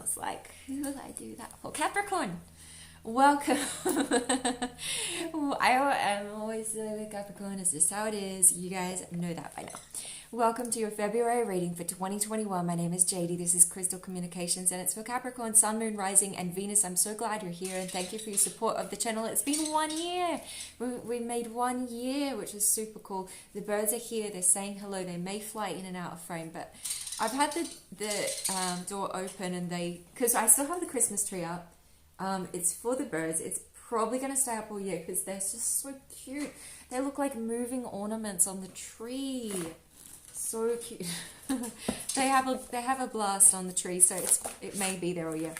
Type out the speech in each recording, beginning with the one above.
was like, who will I do that for? Capricorn, welcome. I am always with Capricorn. It's just how it is. You guys know that by now. Welcome to your February reading for 2021. My name is JD. This is Crystal Communications, and it's for Capricorn, Sun, Moon, Rising, and Venus. I'm so glad you're here, and thank you for your support of the channel. It's been 1 year. We made 1 year, which is super cool. The birds are here. They're saying hello. They may fly in and out of frame, but I've had the door open, and because I still have the Christmas tree up. It's for the birds. It's probably going to stay up all year because they're just so cute. They look like moving ornaments on the tree. So cute. They have a blast on the tree, so it may be there all year.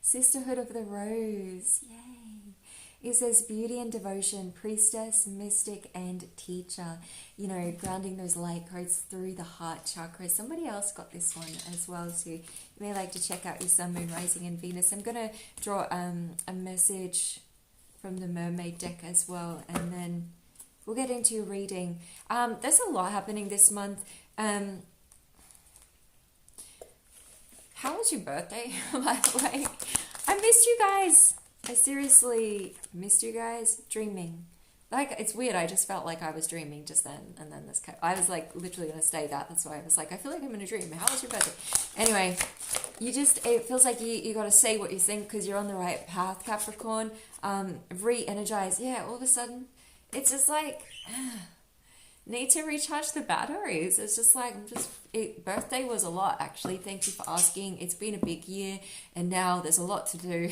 Sisterhood of the Rose, yay! It says beauty and devotion, priestess, mystic, and teacher. You know, grounding those light codes through the heart chakra. Somebody else got this one as well too. You may like to check out your Sun, Moon, Rising, and Venus. I'm gonna draw a message from the Mermaid deck as well, and then we'll get into your reading. There's a lot happening this month. How was your birthday, by the way? I missed you guys. I seriously missed you guys. Dreaming. Like, it's weird. I just felt like I was dreaming just then. And then I was like literally going to say that. That's why I was like, I feel like I'm in a dream. How was your birthday? Anyway, it feels like you got to say what you think because you're on the right path, Capricorn. Re-energize. Yeah, all of a sudden, it's just like, need to recharge the batteries. It's just like, birthday was a lot, actually. Thank you for asking. It's been a big year, and now there's a lot to do.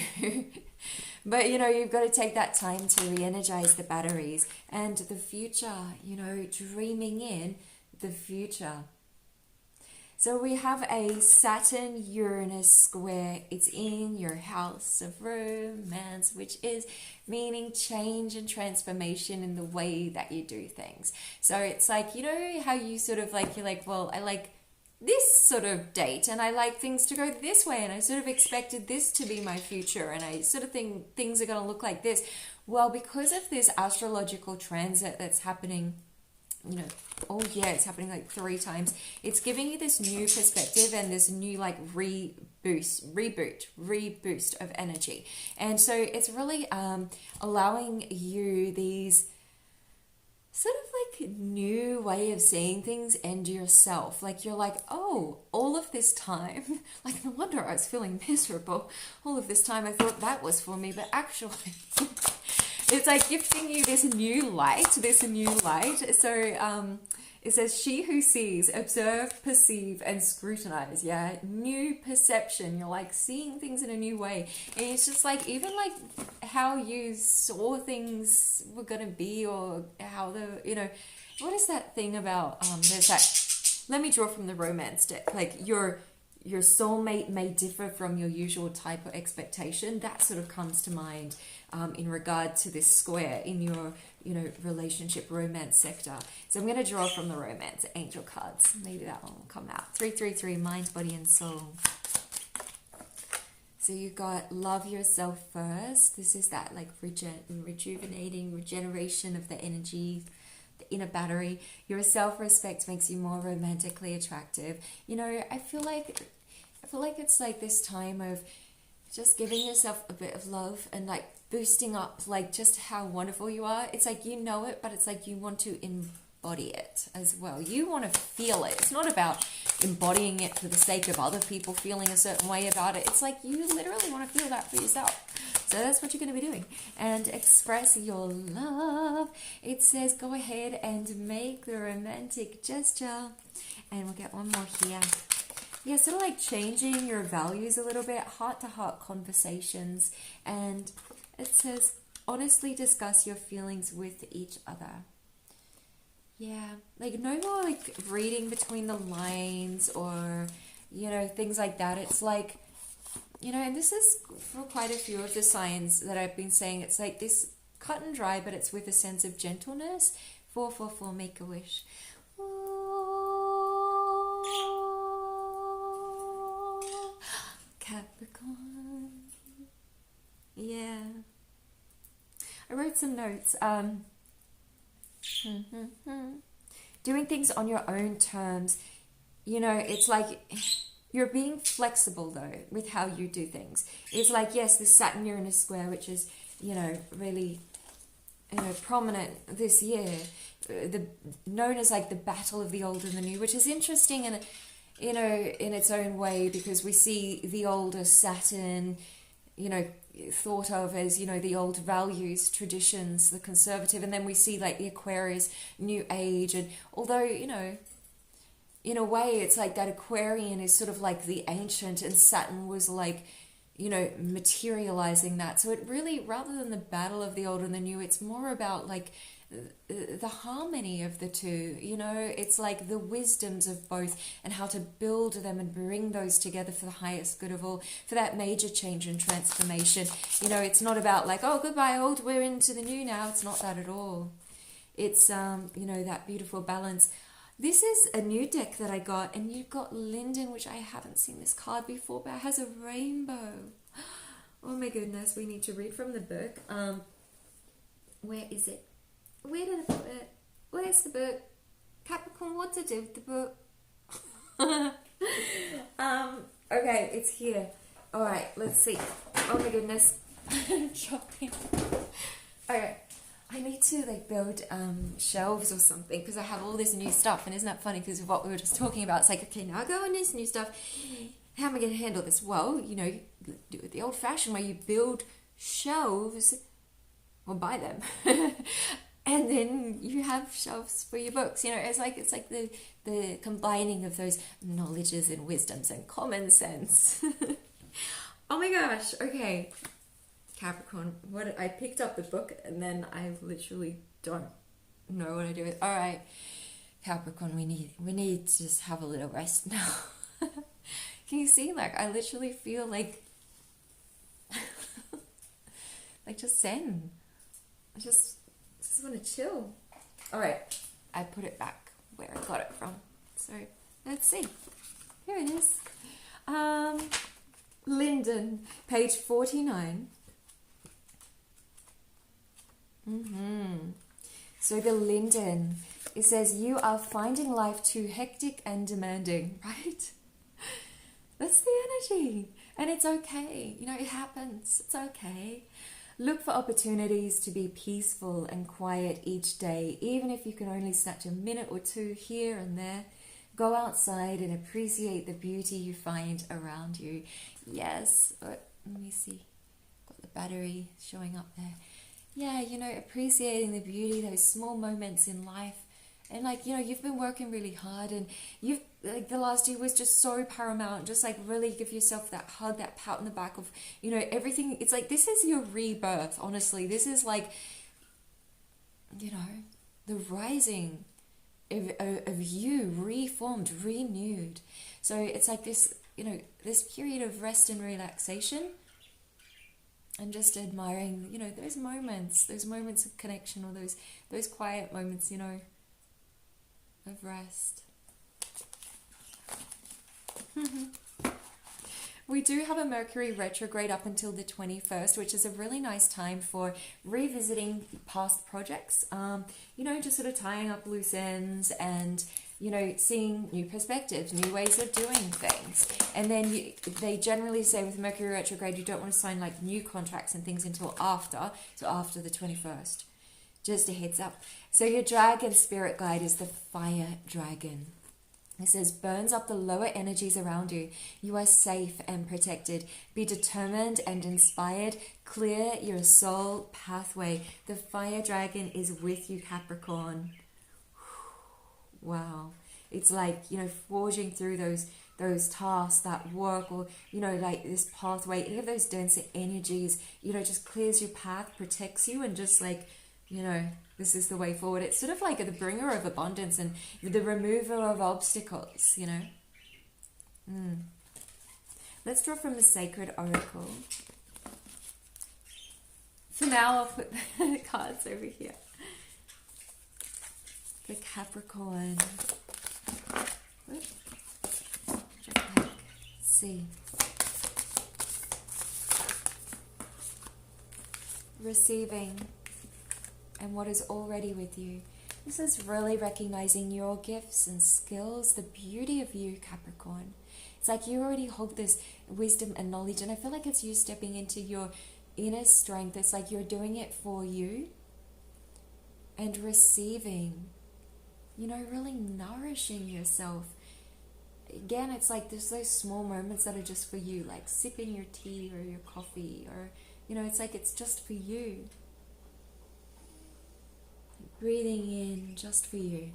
But, you know, you've got to take that time to re-energize the batteries. And the future, you know, dreaming in the future. So we have a Saturn-Uranus square. It's in your house of romance, which is meaning change and transformation in the way that you do things. So it's like, you know how you sort of like, you're like, well, I like this sort of date and I like things to go this way and I sort of expected this to be my future and I sort of think things are going to look like this. Well, because of this astrological transit that's happening, you know, oh yeah, it's happening like 3 times. It's giving you this new perspective and this new like reboot of energy. And so it's really allowing you these sort of like new way of seeing things and yourself. Like you're like, oh, all of this time, like no wonder I was feeling miserable. All of this time I thought that was for me, but actually it's like gifting you this new light. So it says, she who sees, observe, perceive, and scrutinize. Yeah, new perception. You're like seeing things in a new way. And it's just like, even like how you saw things were going to be, or how you know, what is that thing about, there's that, let me draw from the romance deck. Like your soulmate may differ from your usual type of expectation. That sort of comes to mind in regard to this square in your, you know, relationship romance sector. So I'm going to draw from the romance angel cards. Maybe that one will come out. 333, mind, body, and soul. So you got love yourself first. This is that like rejuvenating regeneration of the energy, the inner battery. Your self-respect makes you more romantically attractive. You know, I feel like it's like this time of just giving yourself a bit of love and like boosting up like just how wonderful you are. It's like you know it, but it's like you want to embody it as well. You want to feel it. It's not about embodying it for the sake of other people feeling a certain way about it. It's like you literally want to feel that for yourself. So that's what you're going to be doing. And express your love. It says go ahead and make the romantic gesture. And we'll get one more here. Yeah, sort of like changing your values a little bit, heart-to-heart conversations. And it says, honestly discuss your feelings with each other. Yeah, like no more like reading between the lines or, you know, things like that. It's like, you know, and this is for quite a few of the signs that I've been saying. It's like this cut and dry, but it's with a sense of gentleness. 444, make a wish. Capricorn. Yeah. I wrote some notes. Doing things on your own terms. You know, it's like You're being flexible though with how you do things. It's like, yes, the Saturn-Uranus square, which is, you know, really, you know, prominent this year, known as like the battle of the old and the new, which is interesting and, you know, in its own way, because we see the older Saturn, you know, thought of as, you know, the old values, traditions, the conservative, and then we see like the Aquarius, new age, and although, you know, in a way it's like that Aquarian is sort of like the ancient, and Saturn was like, you know, materializing that. So it really, rather than the battle of the old and the new, it's more about like the harmony of the two, you know. It's like the wisdoms of both and how to build them and bring those together for the highest good of all, for that major change and transformation. You know, it's not about like, oh, goodbye old, we're into the new now. It's not that at all. It's you know, that beautiful balance. This is a new deck that I got, and you've got Linden, which I haven't seen this card before, but it has a rainbow. Oh my goodness, we need to read from the book. Where is it? Where did I put it? Where's the book? Capricorn, what to do with the book? Okay, it's here. Alright, let's see. Oh my goodness. Shopping. Okay. I need to like build shelves or something, because I have all this new stuff, and isn't that funny, because of what we were just talking about? It's like, okay, now I go on this new stuff. How am I going to handle this? Well, you know, do it the old-fashioned way. You build shelves, or buy them, and then you have shelves for your books. You know, it's like the combining of those knowledges and wisdoms and common sense. Oh my gosh! Okay. Capricorn, what I picked up the book and then I literally don't know what I do with. All right, Capricorn, we need to just have a little rest now. Can you see? Like, I literally feel like like just zen. I just want to chill. All right, I put it back where I got it from. So let's see. Here it is. Linden, page 49. So the Linden, it says, you are finding life too hectic and demanding, right? That's the energy. And it's okay. You know, it happens. It's okay. Look for opportunities to be peaceful and quiet each day, even if you can only snatch a minute or two here and there. Go outside and appreciate the beauty you find around you. Yes. Let me see. Got the battery showing up there. Yeah, you know, appreciating the beauty, those small moments in life. And like, you know, you've been working really hard, and you've, like, the last year was just so paramount. Just like really give yourself that hug, that pat on the back of, you know, everything. It's like, this is your rebirth, honestly. This is like, you know, the rising of you, reformed, renewed. So it's like this, you know, this period of rest and relaxation. And just admiring, you know, those moments of connection, or those quiet moments, you know, of rest. We do have a Mercury retrograde up until the 21st, which is a really nice time for revisiting past projects, you know, just sort of tying up loose ends and, you know, seeing new perspectives, new ways of doing things. And then they generally say with Mercury retrograde, you don't want to sign like new contracts and things until after the 21st. Just a heads up. So your dragon spirit guide is the fire dragon. It says, burns up the lower energies around you. You are safe and protected. Be determined and inspired. Clear your soul pathway. The fire dragon is with you, Capricorn. Wow. It's like, you know, forging through those tasks, that work, or, you know, like this pathway, any of those denser energies, you know, just clears your path, protects you, and just like, you know, this is the way forward. It's sort of like the bringer of abundance and the remover of obstacles, you know. Let's draw from the Sacred Oracle. For now, I'll put the cards over here. The Capricorn. Let's see. Receiving and what is already with you. This is really recognizing your gifts and skills, the beauty of you, Capricorn. It's like you already hold this wisdom and knowledge, and I feel like it's you stepping into your inner strength. It's like you're doing it for you and receiving, you know, really nourishing yourself. Again, it's like there's those small moments that are just for you, like sipping your tea or your coffee, or, you know, it's like it's just for you. Breathing in just for you.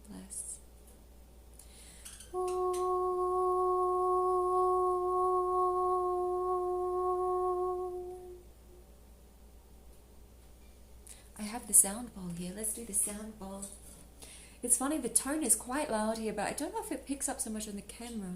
Bless. I have the sound bowl here. Let's do the sound bowl. It's funny, the tone is quite loud here, but I don't know if it picks up so much on the camera.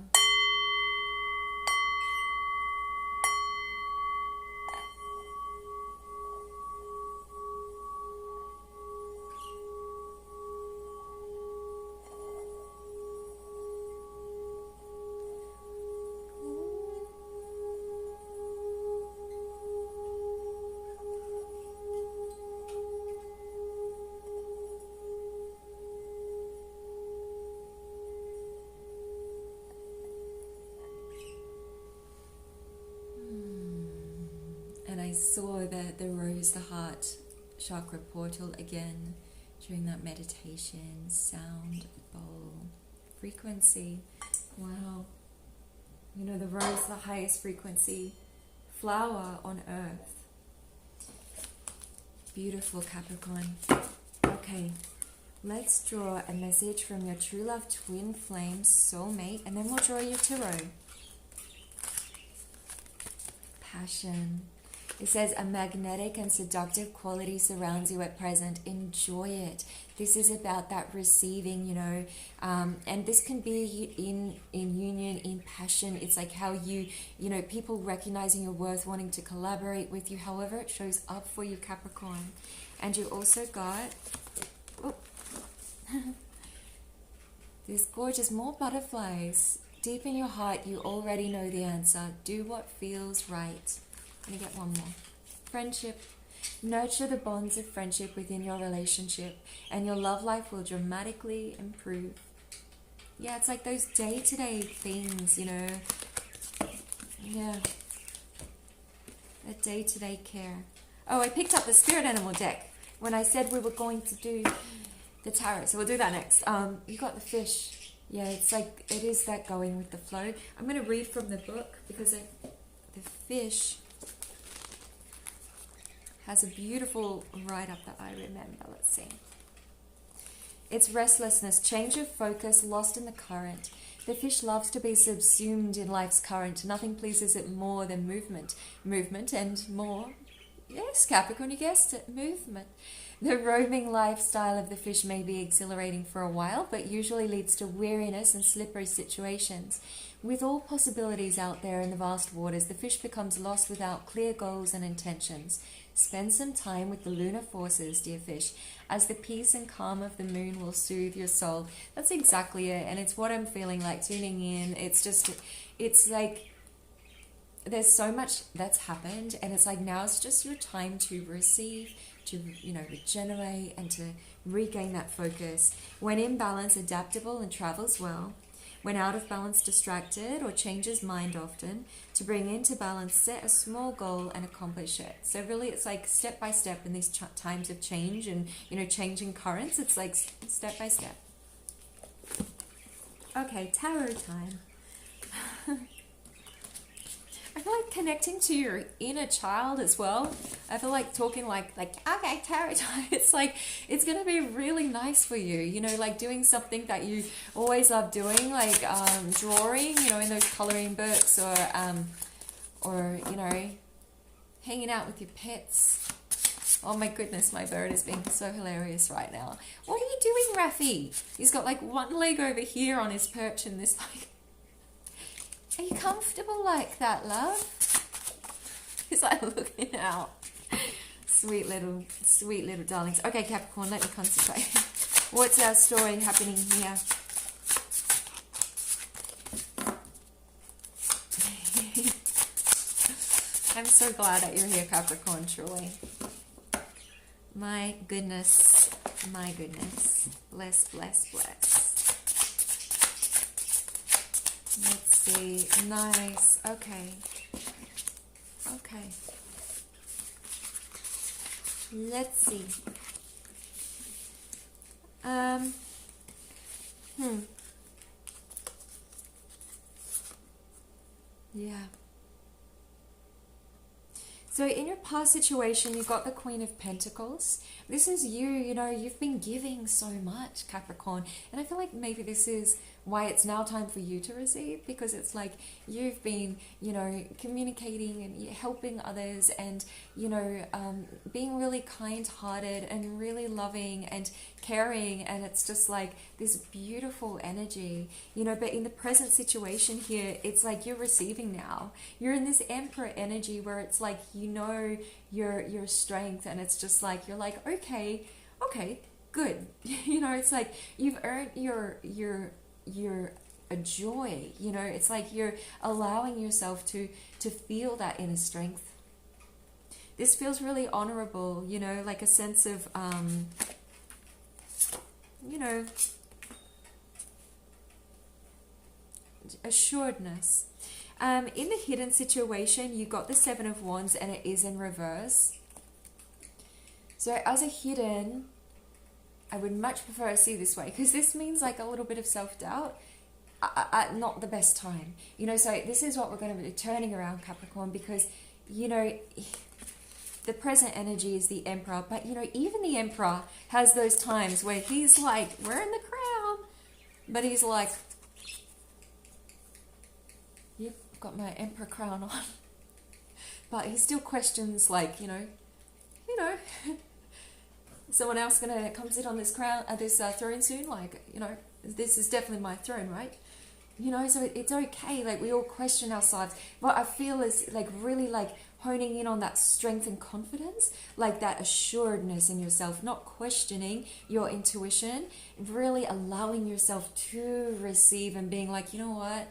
I saw the rose, the heart chakra portal again during that meditation. Sound bowl frequency. Wow. You know, the rose, the highest frequency flower on earth. Beautiful, Capricorn. Okay, let's draw a message from your true love twin flame soulmate, and then we'll draw your tarot. Passion. It says a magnetic and seductive quality surrounds you at present. Enjoy it. This is about that receiving, you know, and this can be in union, in passion. It's like how you know, people recognizing your worth, wanting to collaborate with you, however it shows up for you, Capricorn. And you also got this gorgeous, more butterflies. Deep in your heart, you already know the answer. Do what feels right. Let me get one more. Friendship. Nurture the bonds of friendship within your relationship, and your love life will dramatically improve. Yeah, it's like those day-to-day things, you know. Yeah. A day-to-day care. Oh, I picked up the spirit animal deck when I said we were going to do the tarot, so we'll do that next. You got the fish. Yeah, it's like, it is that going with the flow. I'm going to read from the book because the fish has a beautiful write-up that I remember. Let's see. It's restlessness, change of focus, lost in the current. The fish loves to be subsumed in life's current. Nothing pleases it more than movement. Movement and more. Yes, Capricorn, you guessed it. Movement. The roaming lifestyle of the fish may be exhilarating for a while, but usually leads to weariness and slippery situations. With all possibilities out there in the vast waters, the fish becomes lost without clear goals and intentions. Spend some time with the lunar forces, dear fish, as the peace and calm of the moon will soothe your soul. That's exactly it, and it's what I'm feeling like tuning in. It's just, it's like, there's so much that's happened, and it's like now it's just your time to receive, to, you know, regenerate and to regain that focus. When in balance, adaptable and travels well. When out of balance, distracted or changes mind often. To bring into balance, set a small goal and accomplish it. So really it's like step by step in these times of change and, you know, changing currents. It's like step by step. Okay, tarot time. I feel like connecting to your inner child as well. I feel like talking like okay, tarot time. It's like, it's going to be really nice for you. You know, like doing something that you always love doing, like drawing, you know, in those coloring books, or, you know, hanging out with your pets. Oh my goodness, my bird is being so hilarious right now. What are you doing, Rafi? He's got like one leg over here on his perch and this like... Are you comfortable like that, love? He's like looking out. Sweet little darlings. Okay, Capricorn, let me concentrate. What's our story happening here? I'm so glad that you're here, Capricorn, truly. My goodness. My goodness. Bless, bless, bless. see. Nice. Okay. Okay. Let's see. Yeah. So in your past situation, you got the Queen of Pentacles. This is you, you know, you've been giving so much, Capricorn. And I feel like maybe this is why it's now time for you to receive, because it's like you've been, you know, communicating and helping others and, you know, being really kind-hearted and really loving and caring, and it's just like this beautiful energy, you know. But in the present situation here, it's like you're receiving now. You're in this Emperor energy where it's like, you know, your strength, and it's just like you're like, okay, good. You know, it's like you've earned your a joy, you know. It's like you're allowing yourself to feel that inner strength. This feels really honorable, you know, like a sense of you know, assuredness. In the hidden situation, you got the Seven of Wands and it is in reverse. So as a hidden, I would much prefer to see this way, because this means like a little bit of self-doubt at not the best time, you know. So this is what we're going to be turning around, Capricorn, because, you know, the present energy is the Emperor, but, you know, even the Emperor has those times where he's like wearing the crown, but he's like, yep, I've got my Emperor crown on. But he still questions, like, you know, someone else gonna come sit on this crown, this throne soon? Like, you know, this is definitely my throne, right? You know, so it's okay. Like, we all question ourselves. What I feel is like really like honing in on that strength and confidence, like that assuredness in yourself, not questioning your intuition, really allowing yourself to receive and being like, you know what,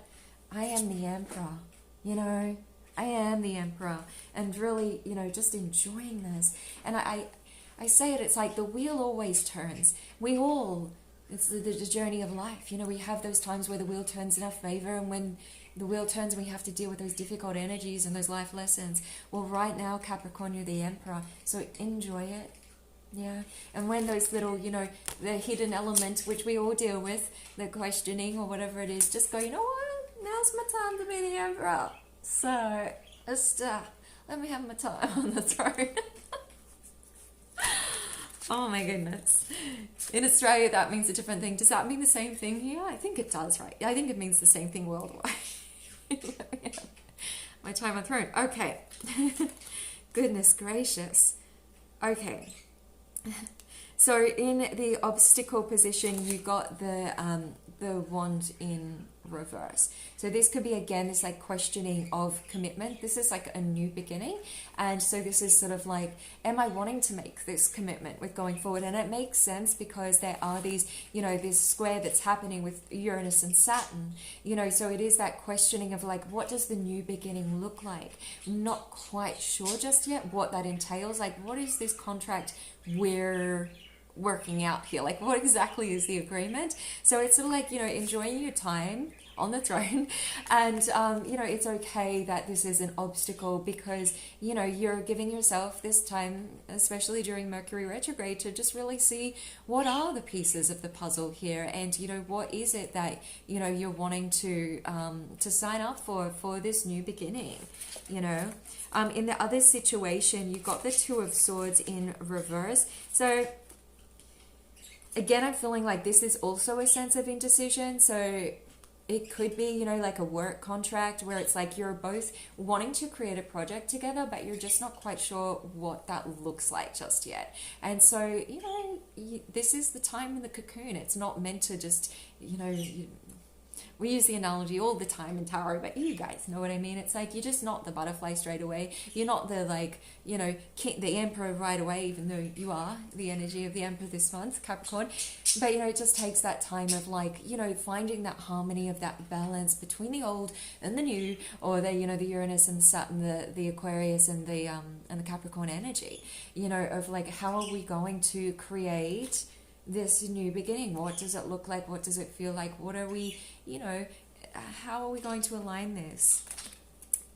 I am the Emperor, you know, I am the Emperor, and really, you know, just enjoying this. And I say it, it's like the wheel always turns. We all, it's the journey of life. You know, we have those times where the wheel turns in our favor, and when the wheel turns and we have to deal with those difficult energies and those life lessons. Well, right now, Capricorn, you're the Emperor, so enjoy it. Yeah. And when those little, you know, the hidden element, which we all deal with, the questioning or whatever it is, just go, you know what, now's my time to be the Emperor. So, just let me have my time on the throne. Oh my goodness. In Australia, that means a different thing. Does that mean the same thing here? I think it does, right? I think it means the same thing worldwide. My time on throne. Okay. Goodness gracious. Okay. So in the obstacle position, you got the wand in reverse. So this could be, again, this like questioning of commitment. This is like a new beginning, and so this is sort of like, am I wanting to make this commitment with going forward? And it makes sense because there are these, you know, this square that's happening with Uranus and Saturn, you know, so it is that questioning of like, what does the new beginning look like? Not quite sure just yet what that entails. Like, what is this contract we're working out here? Like, what exactly is the agreement? So it's sort of like, you know, enjoying your time on the throne, and you know, it's okay that this is an obstacle, because, you know, you're giving yourself this time, especially during Mercury retrograde, to just really see what are the pieces of the puzzle here, and, you know, what is it that, you know, you're wanting to sign up for this new beginning, you know. In the other situation, you got the Two of Swords in reverse. So again, I'm feeling like this is also a sense of indecision. So it could be, you know, like a work contract where it's like you're both wanting to create a project together, but you're just not quite sure what that looks like just yet. And so, you know, this is the time in the cocoon. It's not meant to just, you know, we use the analogy all the time in tarot, but you guys know what I mean. It's like, you're just not the butterfly straight away. You're not the, like, you know, the Emperor right away, even though you are the energy of the Emperor this month, Capricorn. But, you know, it just takes that time of, like, you know, finding that harmony of that balance between the old and the new, or the, you know, the Uranus and the Saturn, the Aquarius and the Capricorn energy, you know, of like, how are we going to create this new beginning? What does it look like? What does it feel like? What are we, you know, how are we going to align this?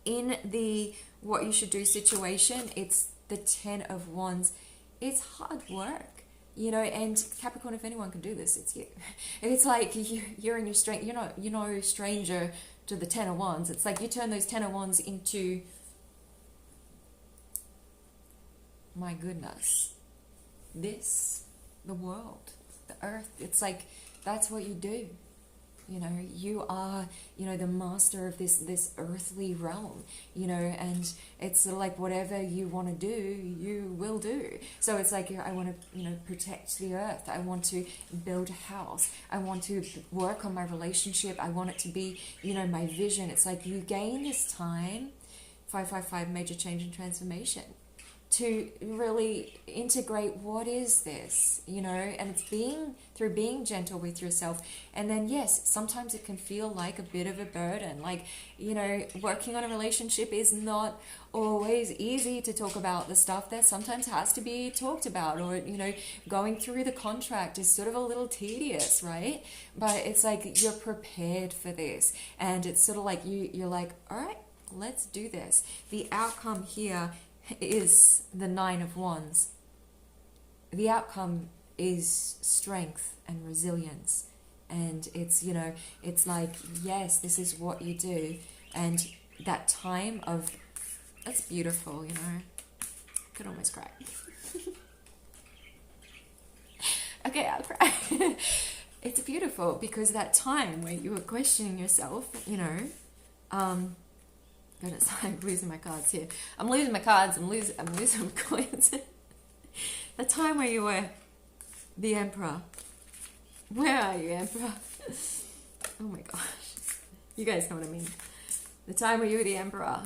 In the what you should do situation, it's the 10 of Wands. It's hard work, you know, and Capricorn, if anyone can do this, it's you. It's like you're in your strength. You're no stranger to the 10 of Wands. It's like you turn those 10 of Wands into, my goodness, the world, the earth. It's like that's what you do. You know, you are, you know, the master of this earthly realm, you know, and it's sort of like whatever you want to do, you will do. So it's like, I want to, you know, protect the earth. I want to build a house. I want to work on my relationship. I want it to be, you know, my vision. It's like you gain this time, 555, major change and transformation, to really integrate what is this, you know, and it's through being gentle with yourself. And then yes, sometimes it can feel like a bit of a burden, like, you know, working on a relationship is not always easy to talk about. The stuff that sometimes has to be talked about, or, you know, going through the contract is sort of a little tedious, right? But it's like you're prepared for this, and it's sort of like you're like, all right, let's do this. The outcome here is the 9 of Wands. The outcome is strength and resilience, and it's, you know, it's like, yes, this is what you do. And that time of, that's beautiful, you know, I could almost cry. Okay, I'll cry. It's beautiful because that time where you were questioning yourself, you know, goodness, I'm losing my cards here. I'm losing my cards. I'm losing my coins. The time where you were the Emperor. Where are you, Emperor? Oh my gosh. You guys know what I mean. The time where you were the Emperor.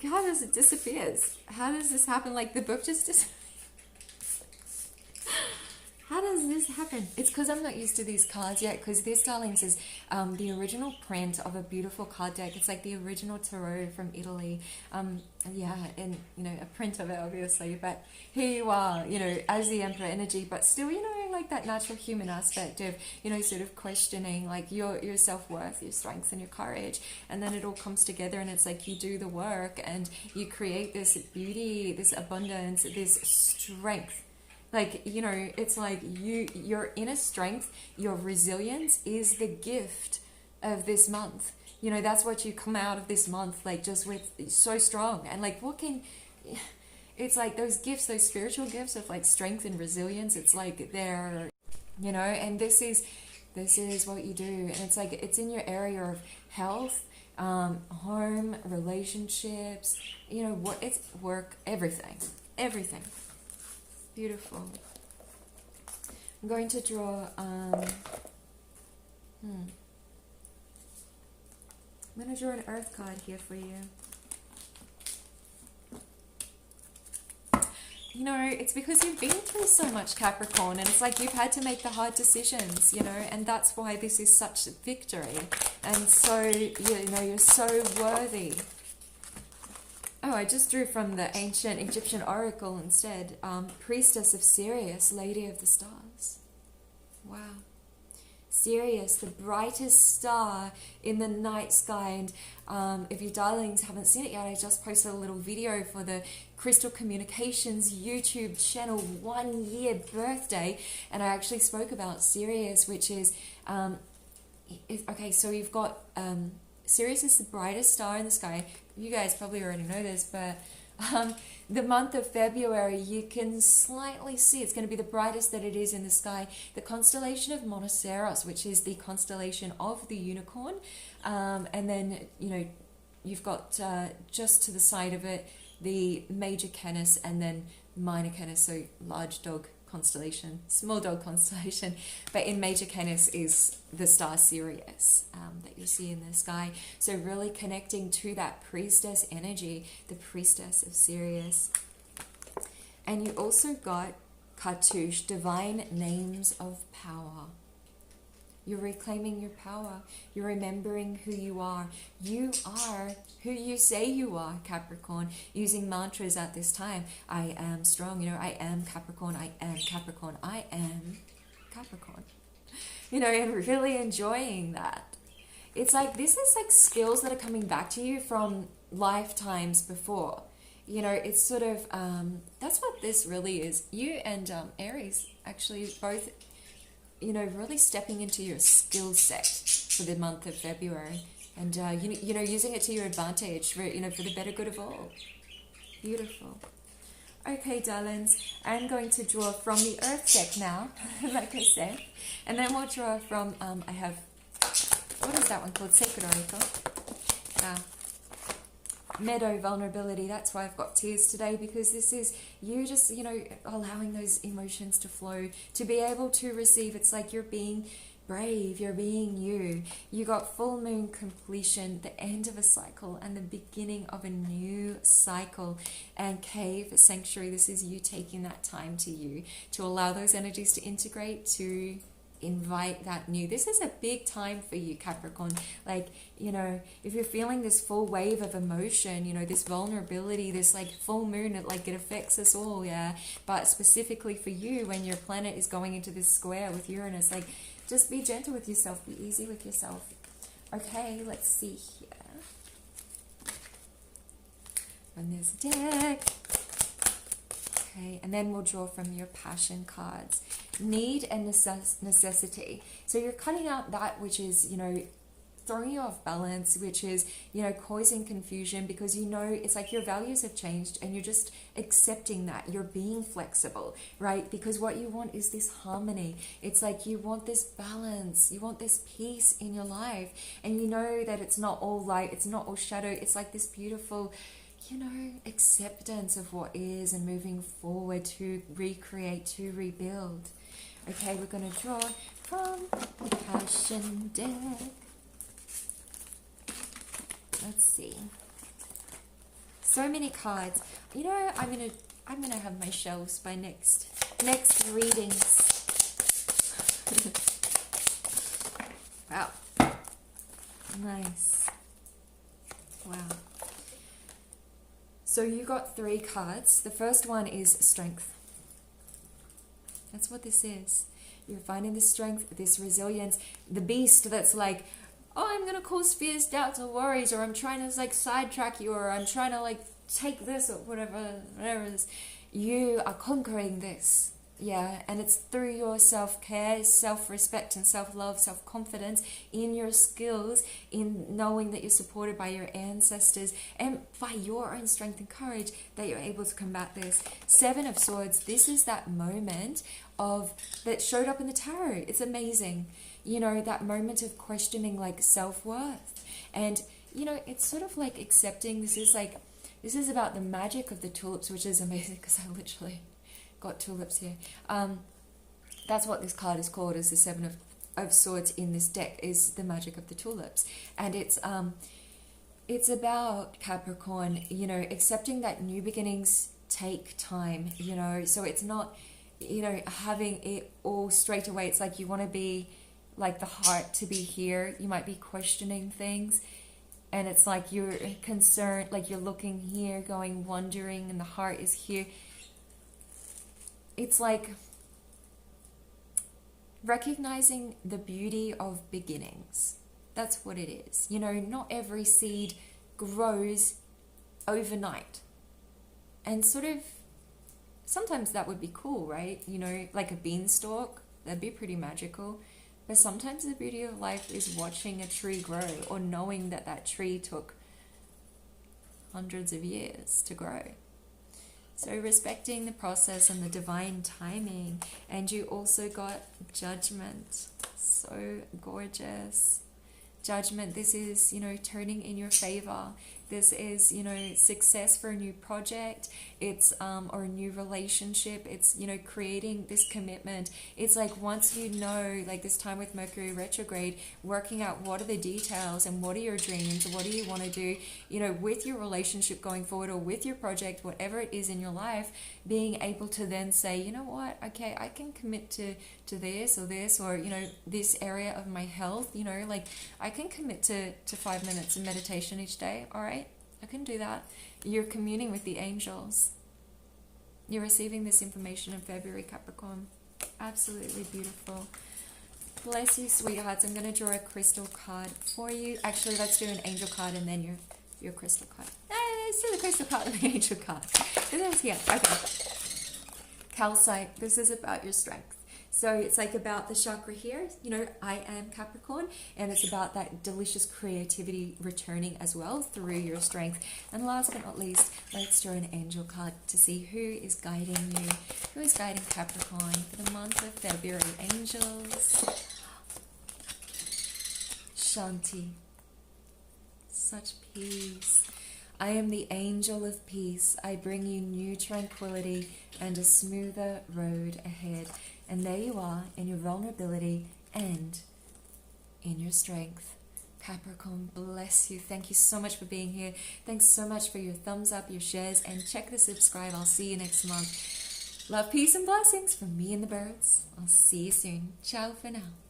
How does it disappear? How does this happen? Like the book just disappears. How does this happen? It's because I'm not used to these cards yet, because this, darlings, is the original print of a beautiful card deck. It's like the original tarot from Italy. Yeah, and, you know, a print of it, obviously. But here you are, you know, as the Emperor energy, but still, you know, like that natural human aspect of, you know, sort of questioning, like, your self-worth, your strength, and your courage. And then it all comes together, and it's like you do the work, and you create this beauty, this abundance, this strength. Like, you know, it's like your inner strength, your resilience is the gift of this month. You know, that's what you come out of this month, like, just with so strong. And like, it's like those gifts, those spiritual gifts of like strength and resilience, it's like they're, you know, and this is what you do. And it's like, it's in your area of health, home, relationships, you know, what it's work, everything. Beautiful. I'm going to draw, I'm going to draw an earth card here for you. You know, it's because you've been through so much, Capricorn, and it's like you've had to make the hard decisions, you know, and that's why this is such a victory. And so, you know, you're so worthy. Oh, I just drew from the ancient Egyptian oracle instead. Priestess of Sirius, Lady of the Stars. Wow. Sirius, the brightest star in the night sky. And if you darlings haven't seen it yet, I just posted a little video for the Crystal Communications YouTube channel 1 year birthday. And I actually spoke about Sirius, which is... okay, so you've got... Sirius is the brightest star in the sky. You guys probably already know this, but the month of February, you can slightly see it's going to be the brightest that it is in the sky. The constellation of Monoceros, which is the constellation of the unicorn. And then, you know, you've got just to the side of it, the major Canis and then minor Canis, so large dog constellation, small dog constellation, but in major Canis is the star Sirius that you see in the sky. So really connecting to that priestess energy, the priestess of Sirius. And you also got Cartouche, divine names of power. You're reclaiming your power. You're remembering who you are. You are who you say you are, Capricorn. Using mantras at this time. I am strong. You know, I am Capricorn. I am Capricorn. I am Capricorn. You know, and really enjoying that. it's like this is like skills that are coming back to you from lifetimes before. You know, it's sort of, that's what this really is. You and Aries actually both, you know, really stepping into your skill set for the month of February. And, you know, using it to your advantage, for, you know, for the better good of all. Beautiful. Okay, darlings, I'm going to draw from the Earth deck now, like I said. And then we'll draw from, I have, what is that one called? Sacred Oracle. Meadow vulnerability. That's why I've got tears today, because this is you just, you know, allowing those emotions to flow, to be able to receive. It's like you're being brave, you're being you. You got full moon completion, the end of a cycle and the beginning of a new cycle. And cave sanctuary, this is you taking that time to you, to allow those energies to integrate, to invite that new. This is a big time for you, Capricorn. Like, you know, if you're feeling this full wave of emotion, you know, this vulnerability, this like full moon, it affects us all, yeah. But specifically for you, when your planet is going into this square with Uranus, like, just be gentle with yourself, be easy with yourself. Okay, let's see here. On this deck. Okay, and then we'll draw from your passion cards. Need and necessity. So you're cutting out that which is, you know, throwing you off balance, which is, you know, causing confusion, because you know it's like your values have changed and you're just accepting that. You're being flexible, right? Because what you want is this harmony. It's like you want this balance, you want this peace in your life, and you know that it's not all light, it's not all shadow. It's like this beautiful, you know, acceptance of what is and moving forward to recreate, to rebuild. Okay, we're going to draw from the passion deck. Let's see. So many cards. You know, I'm gonna have my shelves by next readings. Wow. Nice. Wow. So you got 3 cards. The first one is strength. That's what this is. You're finding this strength, this resilience, the beast that's like, oh, I'm going to cause fears, doubts, or worries, or I'm trying to like sidetrack you, or I'm trying to like take this, or whatever it is. You are conquering this. Yeah, and it's through your self-care, self-respect, and self-love, self-confidence in your skills, in knowing that you're supported by your ancestors and by your own strength and courage that you're able to combat this. 7 of Swords, this is that moment of that showed up in the tarot. It's amazing. You know, that moment of questioning like self-worth. And, you know, it's sort of like accepting this is about the magic of the tulips, which is amazing because I literally got tulips here. That's what this card is called, is the 7 of Swords in this deck, is the magic of the tulips. And it's about Capricorn, you know, accepting that new beginnings take time, you know, so it's not, you know, having it all straight away. It's like you want to be like the heart to be here. You might be questioning things, and it's like you're concerned, like you're looking here, going, wondering, and the heart is here. It's like recognizing the beauty of beginnings. That's what it is. You know, not every seed grows overnight. And sort of, sometimes that would be cool, right? You know, like a beanstalk, that'd be pretty magical. But sometimes the beauty of life is watching a tree grow, or knowing that that tree took hundreds of years to grow. So respecting the process and the divine timing. And you also got Judgment. So gorgeous. Judgment, this is, you know, turning in your favor. This is, you know, success for a new project. It's, or a new relationship. It's, you know, creating this commitment. It's like once you know, like this time with Mercury retrograde, working out what are the details and what are your dreams, what do you want to do, you know, with your relationship going forward, or with your project, whatever it is in your life, being able to then say, you know what, okay, I can commit to this, or, you know, this area of my health, you know, like I can commit to 5 minutes of meditation each day. All right, I can do that. You're communing with the angels. You're receiving this information in February, Capricorn. Absolutely beautiful. Bless you, sweethearts. I'm going to draw a crystal card for you. Actually, let's do an angel card and then your crystal card. Let's do the crystal card and the angel card. Yeah, okay. Calcite, this is about your strength. So it's like about the chakra here, you know, I am Capricorn, and it's about that delicious creativity returning as well through your strength. And last but not least, let's draw an angel card to see who is guiding you, who is guiding Capricorn for the month of February. Angels, Shanti, such peace. I am the angel of peace. I bring you new tranquility and a smoother road ahead. And there you are in your vulnerability and in your strength. Capricorn, bless you. Thank you so much for being here. Thanks so much for your thumbs up, your shares, and check the subscribe. I'll see you next month. Love, peace, and blessings from me and the birds. I'll see you soon. Ciao for now.